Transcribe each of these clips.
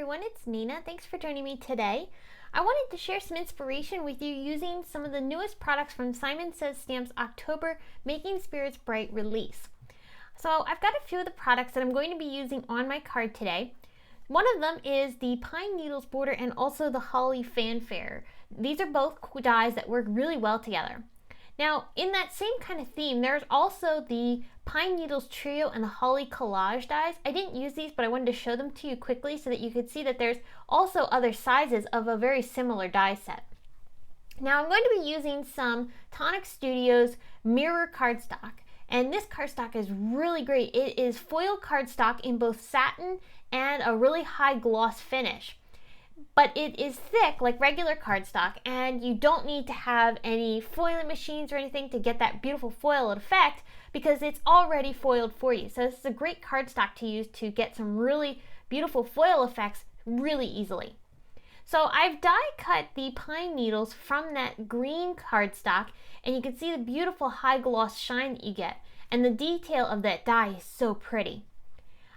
everyone, it's Neenah. Thanks for joining me today. I wanted to share some inspiration with you using some of the newest products from Simon Says Stamp's October Making Spirits Bright release. So I've got a few of the products that I'm going to be using on my card today. One of them is the Pine Needles border and also the Holly Fanfare. These are both dies that work really well together. Now, in that same kind of theme, there's also the Pine Needles Trio and the Holly Collage dies. I didn't use these, but I wanted to show them to you quickly so that you could see that there's also other sizes of a very similar die set. Now, I'm going to be using some Tonic Studios mirror cardstock, and this cardstock is really great. It is foil cardstock in both satin and a really high gloss finish. But it is thick like regular cardstock, and you don't need to have any foiling machines or anything to get that beautiful foil effect because it's already foiled for you. So this is a great cardstock to use to get some really beautiful foil effects really easily. So I've die cut the pine needles from that green cardstock, and you can see the beautiful high gloss shine that you get, and the detail of that die is so pretty.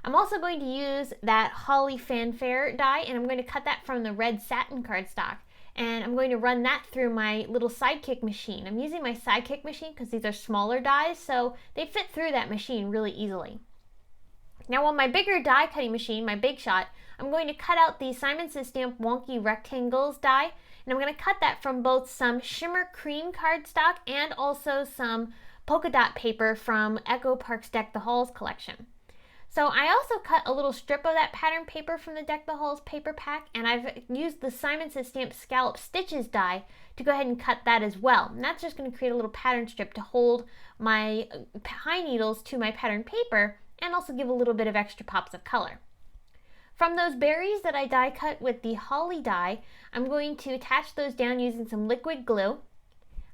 I'm also going to use that Holly Fanfare die, and I'm going to cut that from the red satin cardstock, and I'm going to run that through my little sidekick machine. I'm using my sidekick machine because these are smaller dies, so they fit through that machine really easily. Now on my bigger die cutting machine, my Big Shot, I'm going to cut out the Simon Says Stamp Wonky Rectangles die, and I'm going to cut that from both some Shimmer Cream cardstock and also some polka dot paper from Echo Park's Deck the Halls collection. So I also cut a little strip of that pattern paper from the Deck the Halls paper pack, and I've used the Simon Says Stamp Scallop Stitches die to go ahead and cut that as well. And that's just going to create a little pattern strip to hold my pine needles to my pattern paper and also give a little bit of extra pops of color. From those berries that I die cut with the Holly die, I'm going to attach those down using some liquid glue.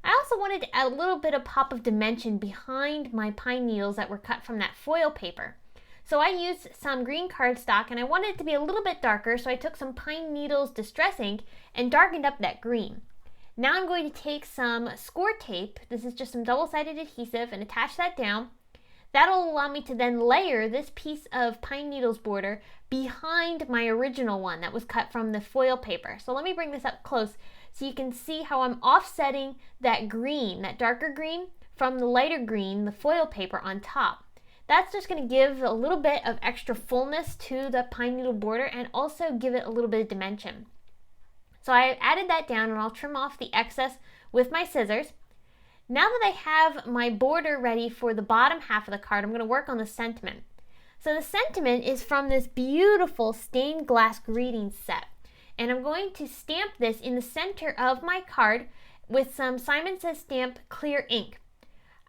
I also wanted to add a little bit of pop of dimension behind my pine needles that were cut from that foil paper. So I used some green cardstock, and I wanted it to be a little bit darker, so I took some Pine Needles Distress ink and darkened up that green. Now I'm going to take some score tape, this is just some double-sided adhesive, and attach that down. That'll allow me to then layer this piece of Pine Needles border behind my original one that was cut from the foil paper. So let me bring this up close so you can see how I'm offsetting that green, that darker green, from the lighter green, the foil paper on top. That's just going to give a little bit of extra fullness to the pine needle border and also give it a little bit of dimension. So I added that down, and I'll trim off the excess with my scissors. Now that I have my border ready for the bottom half of the card, I'm going to work on the sentiment. So the sentiment is from this beautiful stained glass greeting set, and I'm going to stamp this in the center of my card with some Simon Says Stamp clear ink.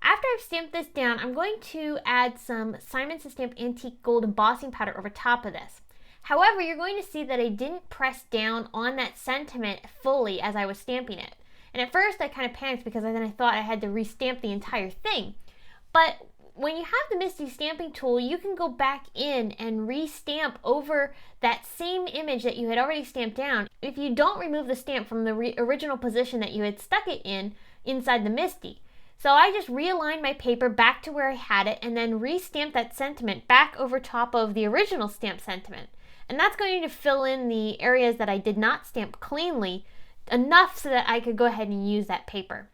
After I've stamped this down, I'm going to add some Simon Says Stamp Antique Gold embossing powder over top of this. However, you're going to see that I didn't press down on that sentiment fully as I was stamping it. And at first I kind of panicked because then I thought I had to restamp the entire thing. But when you have the MISTI stamping tool, you can go back in and restamp over that same image that you had already stamped down if you don't remove the stamp from the original position that you had stuck it in inside the MISTI. So I just realigned my paper back to where I had it and then re-stamped that sentiment back over top of the original stamp sentiment. And that's going to fill in the areas that I did not stamp cleanly enough so that I could go ahead and use that paper.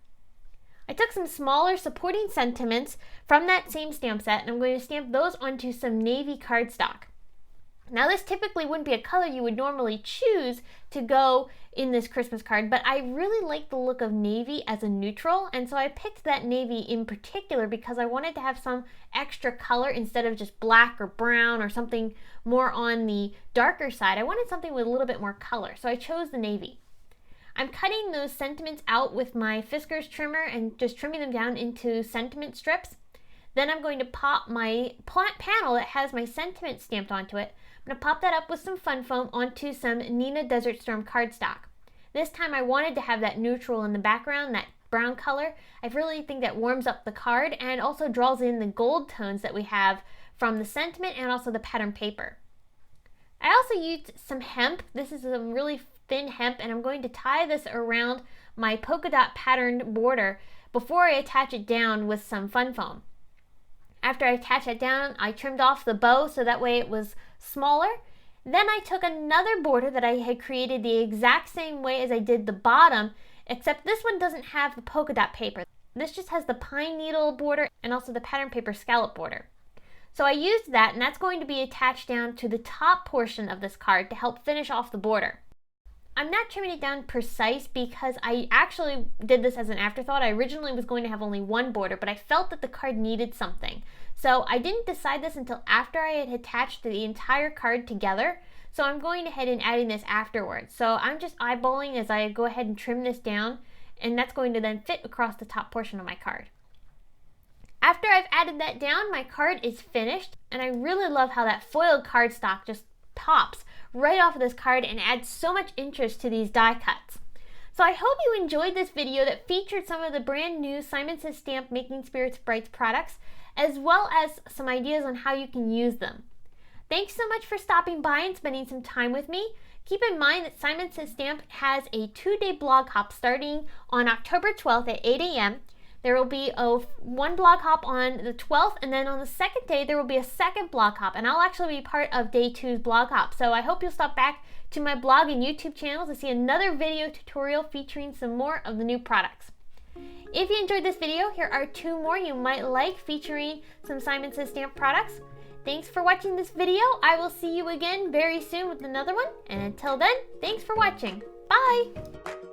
I took some smaller supporting sentiments from that same stamp set, and I'm going to stamp those onto some navy cardstock. Now this typically wouldn't be a color you would normally choose to go in this Christmas card, but I really like the look of navy as a neutral, and so I picked that navy in particular because I wanted to have some extra color instead of just black or brown or something more on the darker side. I wanted something with a little bit more color, so I chose the navy. I'm cutting those sentiments out with my Fiskars trimmer and just trimming them down into sentiment strips. Then I'm going to pop my panel that has my sentiment stamped onto it. I'm going to pop that up with some fun foam onto some Neenah Desert Storm cardstock. This time I wanted to have that neutral in the background, that brown color. I really think that warms up the card and also draws in the gold tones that we have from the sentiment and also the pattern paper. I also used some hemp. This is some really thin hemp, and I'm going to tie this around my polka dot patterned border before I attach it down with some fun foam. After I attached it down, I trimmed off the bow so that way it was smaller, Then I took another border that I had created the exact same way as I did the bottom, except this one doesn't have the polka dot paper. This just has the pine needle border and also the pattern paper scallop border. So I used that, and that's going to be attached down to the top portion of this card to help finish off the border. I'm not trimming it down precise because I actually did this as an afterthought. I originally was going to have only one border, but I felt that the card needed something. So I didn't decide this until after I had attached the entire card together. So I'm going ahead and adding this afterwards. So I'm just eyeballing as I go ahead and trim this down, and that's going to then fit across the top portion of my card. After I've added that down, my card is finished, and I really love how that foiled cardstock just pops right off of this card and adds so much interest to these die cuts. So I hope you enjoyed this video that featured some of the brand new Simon Says Stamp Making Spirits Brights products, as well as some ideas on how you can use them. Thanks so much for stopping by and spending some time with me. Keep in mind that Simon Says Stamp has a 2-day blog hop starting on October 12th at 8 a.m. There will be one blog hop on the 12th, and then on the second day there will be a second blog hop, and I'll actually be part of day 2's blog hop. So I hope you'll stop back to my blog and YouTube channel to see another video tutorial featuring some more of the new products. If you enjoyed this video, here are 2 more you might like featuring some Simon Says Stamp products. Thanks for watching this video. I will see you again very soon with another one, and until then, thanks for watching. Bye!